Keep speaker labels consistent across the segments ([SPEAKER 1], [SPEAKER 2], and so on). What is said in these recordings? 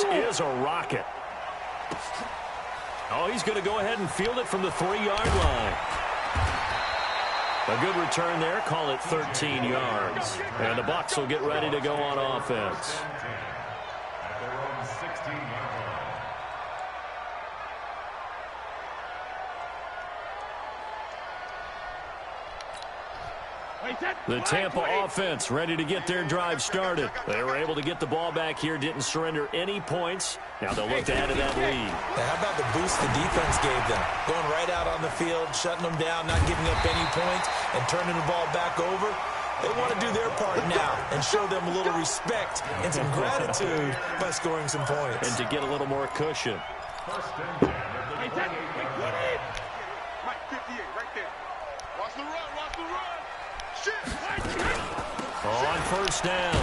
[SPEAKER 1] This is a rocket. Oh, he's going to go ahead and field it from the 3-yard line. A good return there. Call it 13 yards. And the Bucs will get ready to go on offense. The Tampa offense ready to get their drive started. They were able to get the ball back here, didn't surrender any points. Now they'll look to add to that lead.
[SPEAKER 2] How about the boost the defense gave them? Going right out on the field, shutting them down, not giving up any points, and turning the ball back over. They want to do their part now and show them a little respect and some gratitude by scoring some points.
[SPEAKER 1] And to get a little more cushion.
[SPEAKER 3] Mike 58 right there. Watch the run, watch the run.
[SPEAKER 1] On first down,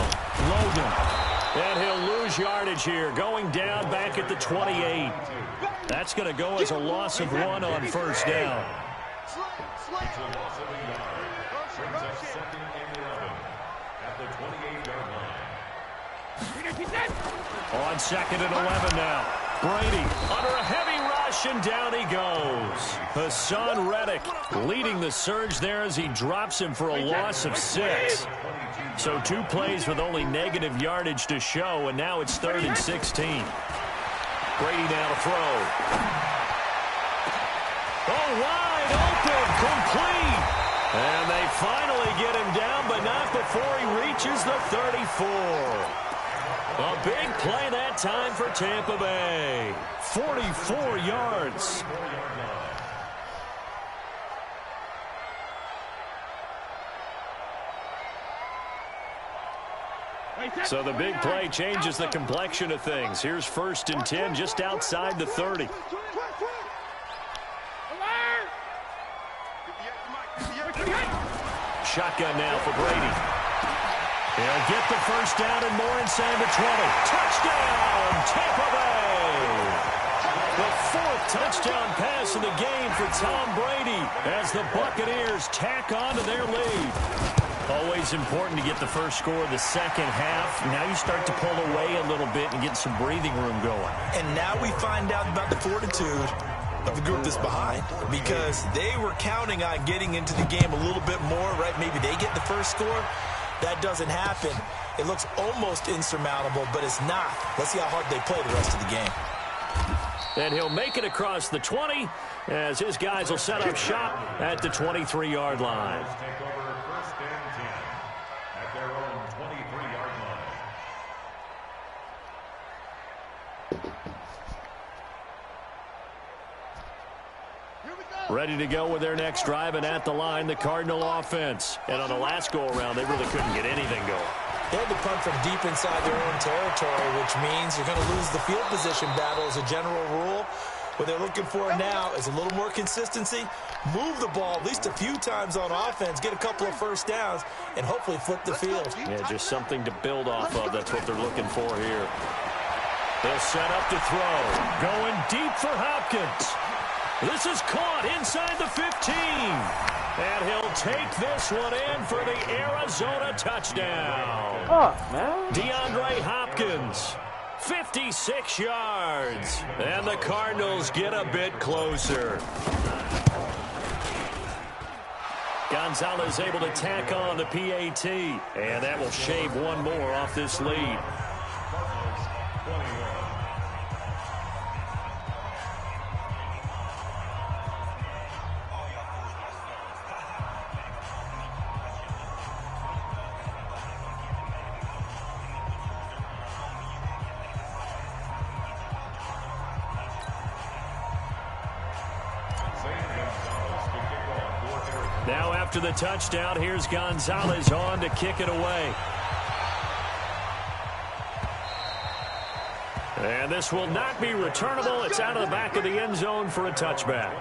[SPEAKER 1] Logan. And he'll lose yardage here, going down back at the 28. That's going to go as a loss of 1 on first down. On 2nd and 11 now. Brady under a heavy rush, and down he goes. Hassan Reddick leading the surge there as he drops him for a loss of 6. So 2 plays with only negative yardage to show, and now it's 3rd and 16. Brady now to throw. Oh, wide open, complete. And they finally get him down, but not before he reaches the 34. A big play that time for Tampa Bay. 44 yards. So the big play changes the complexion of things. Here's 1st and 10 just outside the 30. Shotgun now for Brady. He'll get the first down and more inside the 20. Touchdown, Tampa Bay! The 4th touchdown pass of the game for Tom Brady as the Buccaneers tack on to their lead. Always important to get the first score of the second half. Now you start to pull away a little bit and get some breathing room going.
[SPEAKER 2] And now we find out about the fortitude of the group that's behind, because they were counting on getting into the game a little bit more, right? Maybe they get the first score. That doesn't happen. It looks almost insurmountable, but it's not. Let's see how hard they play the rest of the game.
[SPEAKER 1] And he'll make it across the 20 as his guys will set up shop at the 23-yard line. Ready to go with their next drive, and at the line, the Cardinal offense. And on the last go-around, they really couldn't get anything going.
[SPEAKER 2] They had to punt from deep inside their own territory, which means you're going to lose the field position battle as a general rule. What they're looking for now is a little more consistency, move the ball at least a few times on offense, get a couple of first downs, and hopefully flip the field.
[SPEAKER 1] Yeah, just something to build off of. That's what they're looking for here. They'll set up to throw. Going deep for Hopkins. This is caught inside the 15. And he'll take this one in for the Arizona touchdown.
[SPEAKER 4] Oh, man.
[SPEAKER 1] DeAndre Hopkins, 56 yards. And the Cardinals get a bit closer. Gonzalez able to tack on the PAT. And that will shave one more off this lead. Now after the touchdown, here's Gonzalez on to kick it away. And this will not be returnable. It's out of the back of the end zone for a touchback.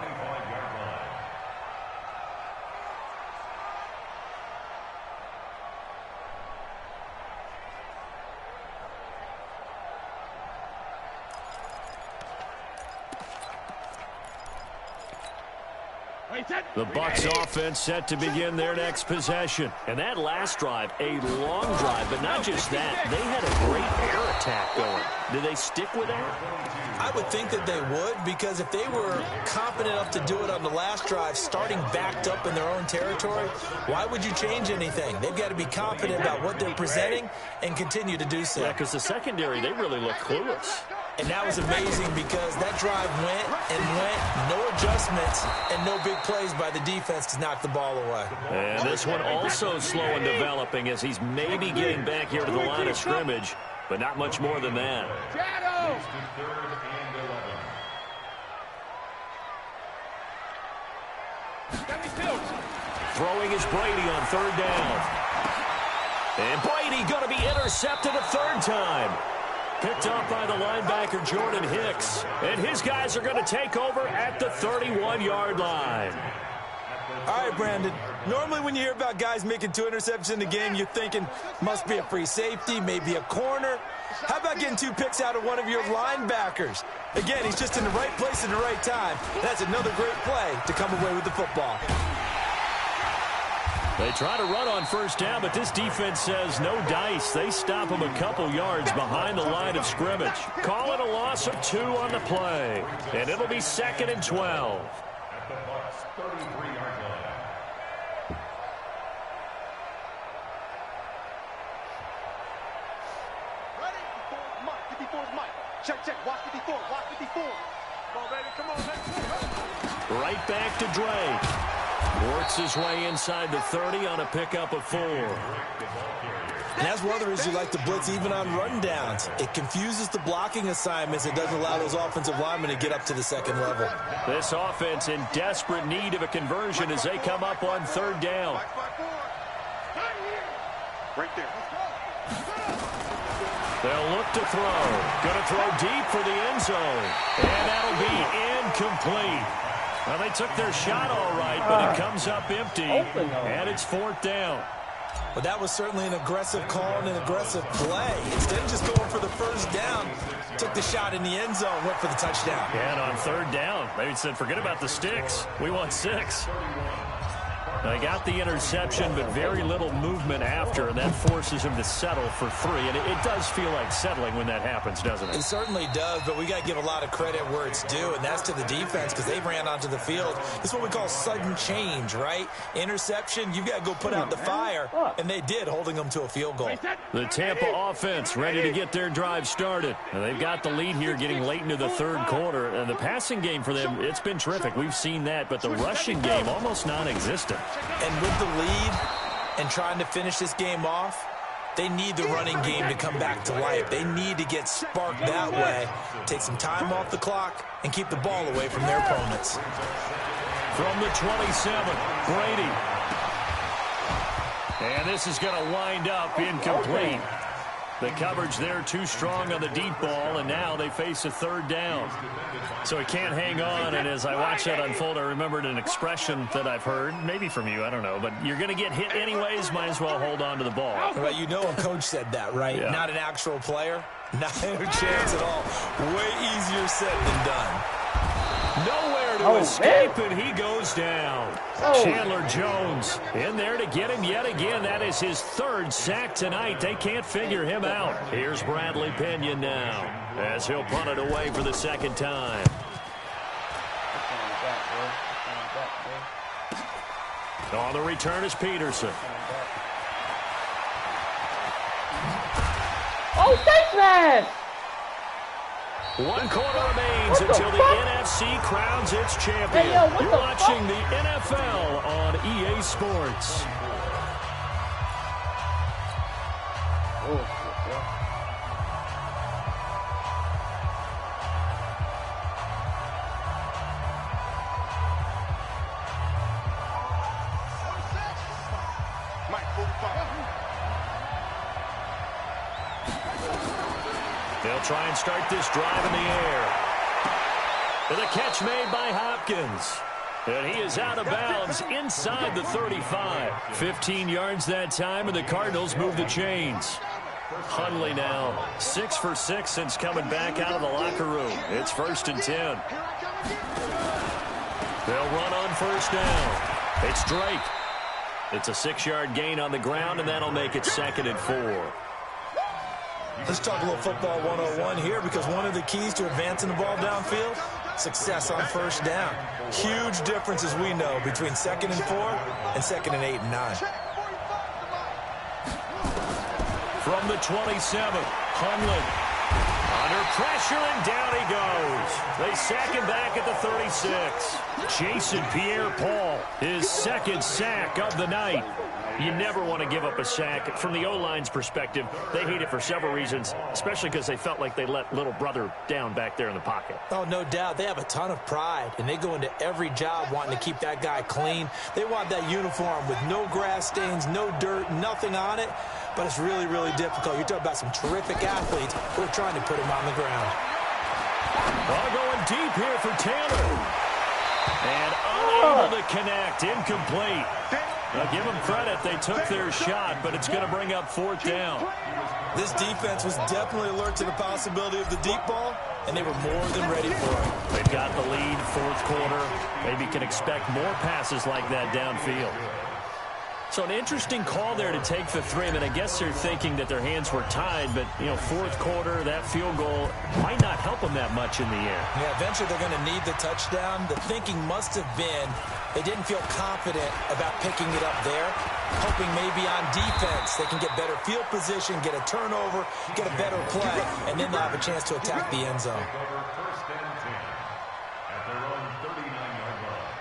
[SPEAKER 1] The Bucs offense set to begin their next possession. And that last drive, a long drive, but not just that. They had a great air attack going. Do they stick with that?
[SPEAKER 2] I would think that they would, because if they were confident enough to do it on the last drive, starting backed up in their own territory, why would you change anything? They've got to be confident about what they're presenting and continue to do so.
[SPEAKER 1] Yeah, because the secondary, they really look clueless.
[SPEAKER 2] And that was amazing because that drive went and went, no adjustments, and no big plays by the defense to knock the ball away.
[SPEAKER 1] And this one also slow and developing as he's maybe getting back here to the line of scrimmage, but not much more than that. Throwing is Brady on third down. And Brady going to be intercepted a third time. Picked up by the linebacker, Jordan Hicks. And his guys are going to take over at the 31-yard line.
[SPEAKER 2] All right, Brandon. Normally when you hear about guys making 2 interceptions in the game, you're thinking must be a free safety, maybe a corner. How about getting 2 picks out of one of your linebackers? Again, he's just in the right place at the right time. That's another great play to come away with the football.
[SPEAKER 1] They try to run on first down, but this defense says no dice. They stop them a couple yards behind the line of scrimmage. Call it a loss of 2 on the play. And it'll be 2nd and 12.
[SPEAKER 3] At the Bucs' 33-yard line.
[SPEAKER 4] Ready? Before Mike. Check. Watch 54. Watch 54. Come on, baby. Come on, baby.
[SPEAKER 1] Right back to Drake. Works his way inside the 30 on a pickup of 4.
[SPEAKER 2] And that's one of the reasons you like to blitz even on rundowns. It confuses the blocking assignments. It doesn't allow those offensive linemen to get up to the second level.
[SPEAKER 1] This offense in desperate need of a conversion as they come up on third down.
[SPEAKER 4] Right there.
[SPEAKER 1] They'll look to throw. Going to throw deep for the end zone. And that'll be incomplete. Well, they took their shot all right, but it comes up empty, and it's 4th down.
[SPEAKER 2] But that was certainly an aggressive call and an aggressive play. Instead of just going for the first down, took the shot in the end zone, went for the touchdown.
[SPEAKER 1] And on third down, they said, forget about the sticks. We want 6. They got the interception, but very little movement after, and that forces him to settle for 3. And it does feel like settling when that happens, doesn't it?
[SPEAKER 2] It certainly does, but we got to give a lot of credit where it's due, and that's to the defense because they ran onto the field. It's what we call sudden change, right? Interception, you've got to go put out the fire, and they did, holding them to a field goal.
[SPEAKER 1] The Tampa offense ready to get their drive started. And they've got the lead here getting late into the third quarter. And the passing game for them, it's been terrific. We've seen that, but the rushing game almost non-existent.
[SPEAKER 2] And with the lead and trying to finish this game off, they need the running game to come back to life. They need to get sparked that way, take some time off the clock, and keep the ball away from their opponents.
[SPEAKER 1] From the 27, Brady. And this is going to wind up incomplete. The coverage there too strong on the deep ball, and now they face a third down. So he can't hang on, and as I watch that unfold, I remembered an expression that I've heard, maybe from you, I don't know, but you're going to get hit anyways, might as well hold on to the ball.
[SPEAKER 2] Well, you know a coach said that, right?
[SPEAKER 1] Yeah.
[SPEAKER 2] Not an actual player. Not a chance at all. Way easier said than done.
[SPEAKER 1] Nowhere to escape, and he goes down. Chandler Jones in there to get him yet again. That is his 3rd sack tonight. They can't figure him out. Here's Bradley Pinion now as he'll punt it away for the 2nd time. On the return is Peterson.
[SPEAKER 5] Oh, thanks, man!
[SPEAKER 1] 1 quarter remains until the NFC crowns its champion.
[SPEAKER 5] Hey, yo,
[SPEAKER 1] You're watching the NFL on EA Sports.
[SPEAKER 4] Mike, 45.
[SPEAKER 1] They'll try and start this drive in the air. And the catch made by Hopkins. And he is out of bounds inside the 35. 15 yards that time, and the Cardinals move the chains. Hundley now 6 for 6 since coming back out of the locker room. It's 1st and 10. They'll run on first down. It's Drake. It's a 6-yard gain on the ground, and that'll make it 2nd and 4.
[SPEAKER 2] Let's talk a little football 101 here, because one of the keys to advancing the ball downfield, success on first down. Huge difference, as we know, between 2nd and 4 and 2nd and 8 and 9.
[SPEAKER 1] From the 27, Hunley. Under pressure, and down he goes. They sack him back at the 36. Jason Pierre-Paul, his 2nd sack of the night. You never want to give up a sack. From the O-line's perspective, they hate it for several reasons, especially because they felt like they let little brother down back there in the pocket.
[SPEAKER 2] Oh, no doubt. They have a ton of pride, and they go into every job wanting to keep that guy clean. They want that uniform with no grass stains, no dirt, nothing on it. But it's really, really difficult. You're talking about some terrific athletes who are trying to put him on the ground.
[SPEAKER 1] Ball going deep here for Taylor. And unable to connect. Incomplete. Now, give them credit. They took their shot, but it's going to bring up 4th down.
[SPEAKER 2] This defense was definitely alert to the possibility of the deep ball, and they were more than ready for it.
[SPEAKER 1] They've got the lead, 4th quarter. Maybe can expect more passes like that downfield. So an interesting call there to take the 3. I mean, I guess they're thinking that their hands were tied, but, you know, 4th quarter, that field goal might not help them that much in the air.
[SPEAKER 2] Yeah, eventually they're going to need the touchdown. The thinking must have been they didn't feel confident about picking it up there, hoping maybe on defense they can get better field position, get a turnover, get a better play, and then they'll have a chance to attack the end zone.
[SPEAKER 3] First and 10 at their own 39-yard line.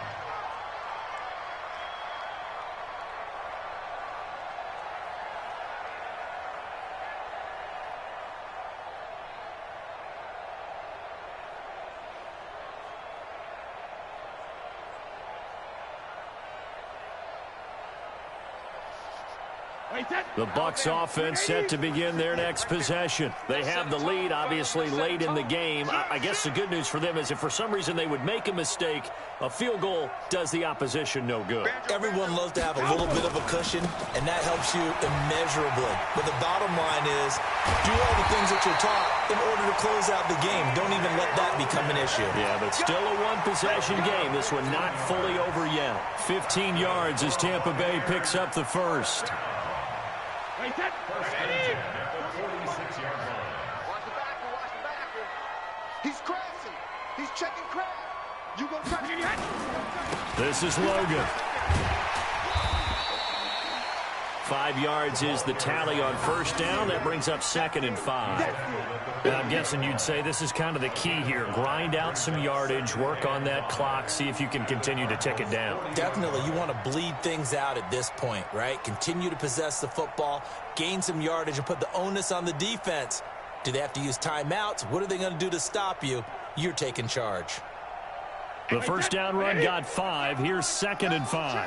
[SPEAKER 1] The Bucs offense set to begin their next possession. They have the lead, obviously, late in the game. I guess the good news for them is if for some reason they would make a mistake, a field goal does the opposition no good.
[SPEAKER 2] Everyone loves to have a little bit of a cushion, and that helps you immeasurably. But the bottom line is do all the things that you're taught in order to close out the game. Don't even let that become an issue.
[SPEAKER 1] Yeah, but still a one-possession game. This one not fully over yet. 15 yards as Tampa Bay picks up the first.
[SPEAKER 3] First and 10 at the 46-yard line.
[SPEAKER 4] Watch the backer. He's crashing. He's checking crash. You gonna touch it?
[SPEAKER 1] This is Logan. 5 yards is the tally on first down. That brings up 2nd and 5. And I'm guessing you'd say this is kind of the key here. Grind out some yardage, work on that clock, see if you can continue to tick it down.
[SPEAKER 2] Definitely. You want to bleed things out at this point, right? Continue to possess the football, gain some yardage, and put the onus on the defense. Do they have to use timeouts? What are they going to do to stop you? You're taking charge.
[SPEAKER 1] The first down run got 5. Here's 2nd and 5.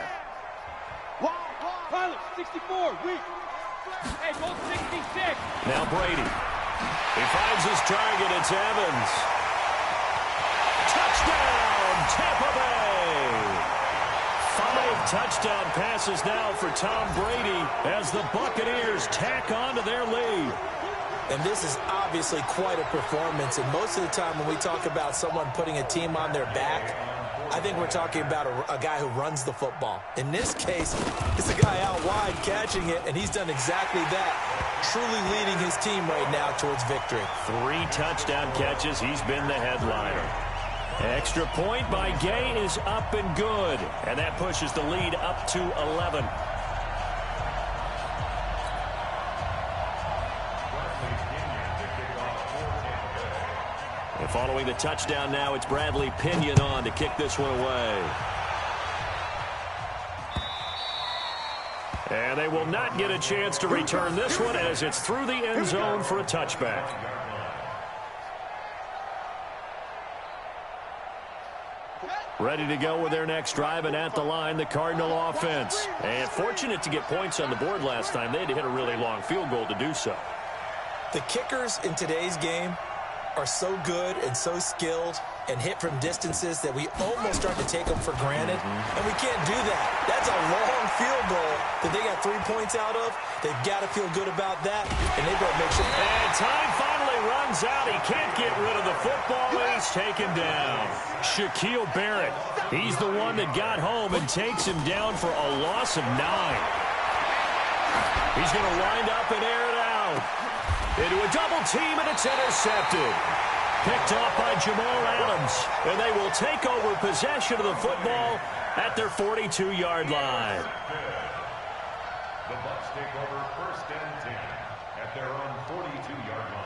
[SPEAKER 5] Pilot, 64, weak. Hey, go 66.
[SPEAKER 1] Now Brady. He finds his target. It's Evans. Touchdown, Tampa Bay. 5 touchdown passes now for Tom Brady as the Buccaneers tack on to their lead.
[SPEAKER 2] And this is obviously quite a performance. And most of the time when we talk about someone putting a team on their back, I think we're talking about a guy who runs the football. In this case, it's a guy out wide catching it, and he's done exactly that, truly leading his team right now towards victory.
[SPEAKER 1] 3 touchdown catches. He's been the headliner. Extra point by Gay is up and good, and that pushes the lead up to 11. And following the touchdown now, it's Bradley Pinion on to kick this one away. And they will not get a chance to return this one as it's through the end zone for a touchback. Ready to go with their next drive, and at the line, the Cardinal offense. And fortunate to get points on the board last time. They had to hit a really long field goal to do so.
[SPEAKER 2] The kickers in today's game are so good and so skilled and hit from distances that we almost start to take them for granted. And we can't do that. That's a long field goal that they got 3 points out of. They've got to feel good about that, and they've got to make sure.
[SPEAKER 1] And time finally he runs out. He can't get rid of the football. He's taken down. Shaquille Barrett, he's the one that got home and takes him down for a loss of 9. He's going to wind up and air it out. Into a double team, and it's intercepted. Picked off by Jamal Adams, and they will take over possession of the football at their 42-yard line.
[SPEAKER 3] The Bucs take over 1st and 10 at their own 42-yard line.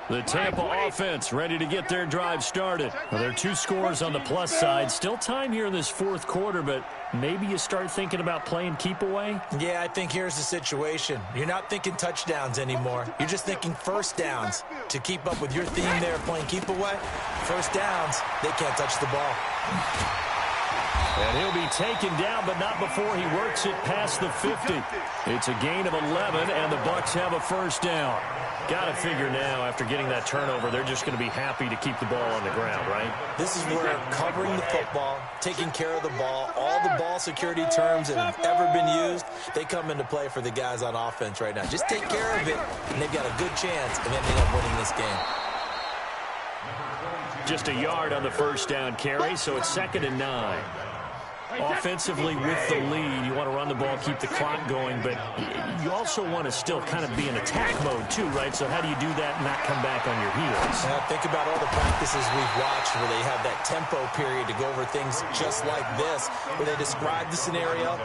[SPEAKER 1] The Tampa offense ready to get their drive started. Well, there are 2 scores on the plus side. Still time here in this 4th quarter, but maybe you start thinking about playing keep away?
[SPEAKER 2] Yeah, I think here's the situation. You're not thinking touchdowns anymore. You're just thinking first downs. To keep up with your theme there playing keep away, first downs, they can't touch the ball.
[SPEAKER 1] And he'll be taken down, but not before he works it past the 50. It's a gain of 11, and the Bucs have a first down. Got to figure now, after getting that turnover, they're just going to be happy to keep the ball on the ground, right?
[SPEAKER 2] This is where covering the football, taking care of the ball, all the ball security terms that have ever been used, they come into play for the guys on offense right now. Just take care of it, and they've got a good chance of ending up winning this game.
[SPEAKER 1] Just a yard on the first down carry, so it's 2nd and 9. Offensively with the lead, you want to run the ball, keep the clock going, but you also want to still kind of be in attack mode too, right? So how do you do that and not come back on your heels?
[SPEAKER 2] Think about all the practices we've watched where they have that tempo period to go over things just like this, where they describe the scenario,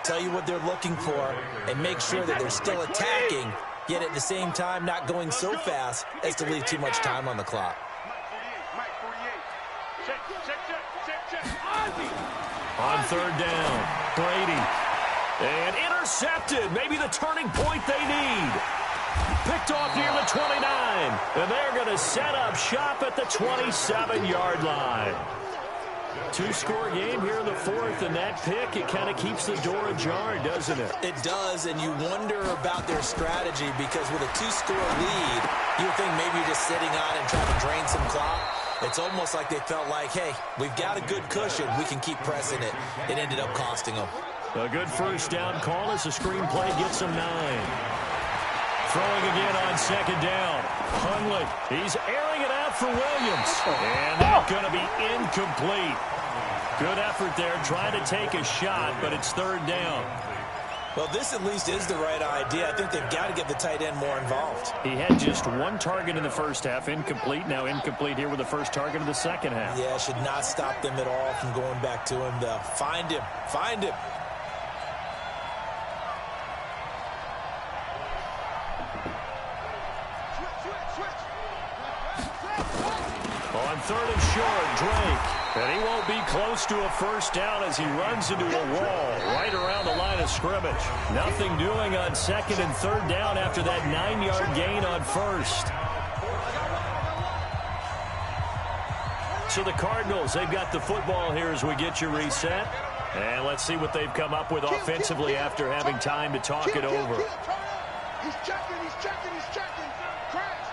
[SPEAKER 2] tell you what they're looking for, and make sure that they're still attacking, yet at the same time not going so fast as to leave too much time on the clock.
[SPEAKER 1] On 3rd down, Brady. And intercepted. Maybe the turning point they need. Picked off near the 29. And they're going to set up shop at the 27-yard line. 2-score game here in the 4th, and that pick, it kind of keeps the door ajar, doesn't it?
[SPEAKER 2] It does, and you wonder about their strategy because with a 2-score lead, you think maybe you're just sitting on and trying to drain some clock. It's almost like they felt like, hey, we've got a good cushion. We can keep pressing it. It ended up costing them.
[SPEAKER 1] A good first down call as the screenplay gets them 9. Throwing again on 2nd down. Hundley, he's airing it out for Williams. And that's going to be incomplete. Good effort there, trying to take a shot, but it's 3rd down.
[SPEAKER 2] Well, this at least is the right idea. I think they've got to get the tight end more involved.
[SPEAKER 1] He had just 1 target in the first half, incomplete. Now incomplete here with the first target of the second half.
[SPEAKER 2] Yeah, should not stop them at all from going back to him to find him. Find him.
[SPEAKER 1] On 3rd and short, Drake. And he won't be close to a first down as he runs into a wall right around the line of scrimmage. Nothing doing on 2nd and 3rd down after that 9-yard gain on 1st. So the Cardinals, they've got the football here as we get you reset. And let's see what they've come up with offensively after having time to talk it over.
[SPEAKER 4] He's checking, he's checking, he's checking. Crash.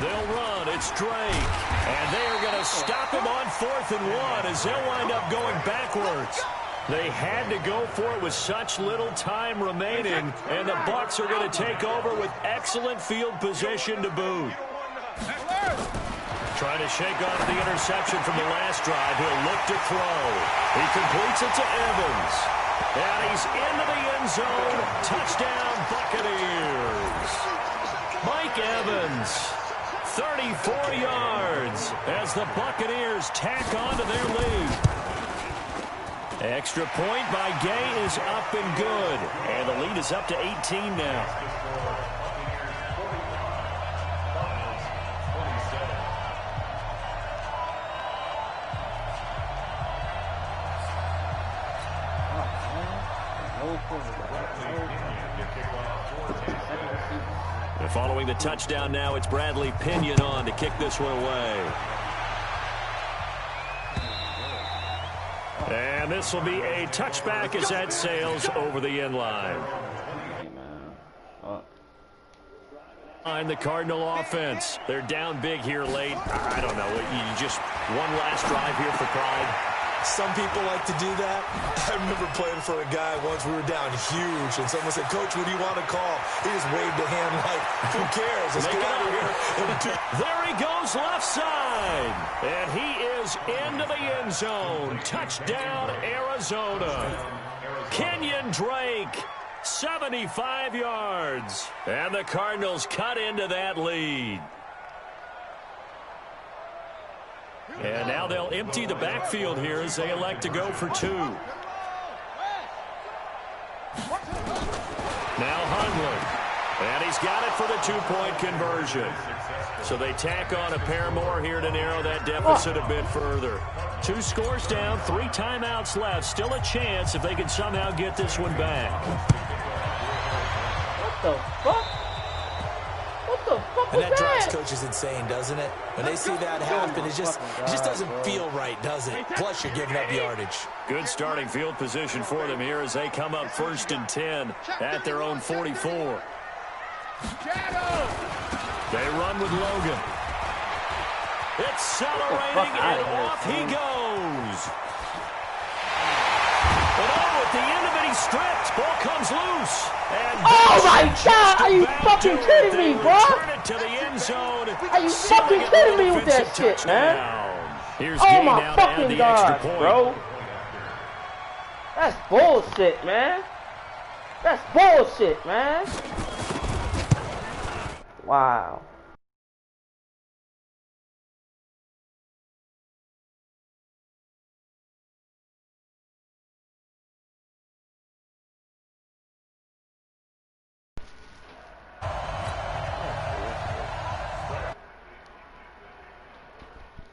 [SPEAKER 1] They'll run. It's Drake. And they are going to stop him on 4th and 1 as they'll wind up going backwards. They had to go for it with such little time remaining, and the Bucs are going to take over with excellent field position to boot. Trying to shake off the interception from the last drive. He'll look to throw. He completes it to Evans. And he's into the end zone. Touchdown, Buccaneers. Mike Evans, 34 yards as the Buccaneers tack on to their lead. Extra point by Gay is up and good. And the lead is up to 18 now. And following the touchdown now, it's Bradley Pinion on to kick this one away. And this will be a touchback as that sails over the end line. And the Cardinal offense, they're down big here late. I don't know. You just One last drive here for Pride.
[SPEAKER 2] Some people like to do that. I remember playing for a guy once. We were down huge, and someone said, "Coach, what do you want to call?" He just waved a hand like, "Who cares? Let's get out of here."
[SPEAKER 1] There he goes left side. And he is into the end zone. Touchdown, Arizona. Kenyon Drake, 75 yards. And the Cardinals cut into that lead. And now they'll empty the backfield here as they elect to go for two. Now Hundley. And he's got it for the two-point conversion. So they tack on a pair more here to narrow that deficit a bit further. 2 scores down, 3 timeouts left. Still a chance if they can somehow get this one back.
[SPEAKER 6] What the fuck? What the fuck
[SPEAKER 2] And
[SPEAKER 6] was
[SPEAKER 2] that drives
[SPEAKER 6] that?
[SPEAKER 2] coaches insane, doesn't it? When they see that happen, it just doesn't feel right, does it? Plus, you're giving up yardage.
[SPEAKER 1] Good starting field position for them here as they come up 1st and 10 at their own 44. They run with Logan. Accelerating, and off he goes. And at the end of it, he's stripped. Ball comes loose. And
[SPEAKER 6] Oh my God! Are you fucking kidding me, bro?
[SPEAKER 1] Turn it to the end zone.
[SPEAKER 6] Are you fucking kidding me with that shit, man?
[SPEAKER 1] Here's
[SPEAKER 6] Oh
[SPEAKER 1] Gay
[SPEAKER 6] my
[SPEAKER 1] now to add
[SPEAKER 6] fucking
[SPEAKER 1] the extra
[SPEAKER 6] God,
[SPEAKER 1] point.
[SPEAKER 6] bro. That's bullshit, man. That's bullshit, man. Wow.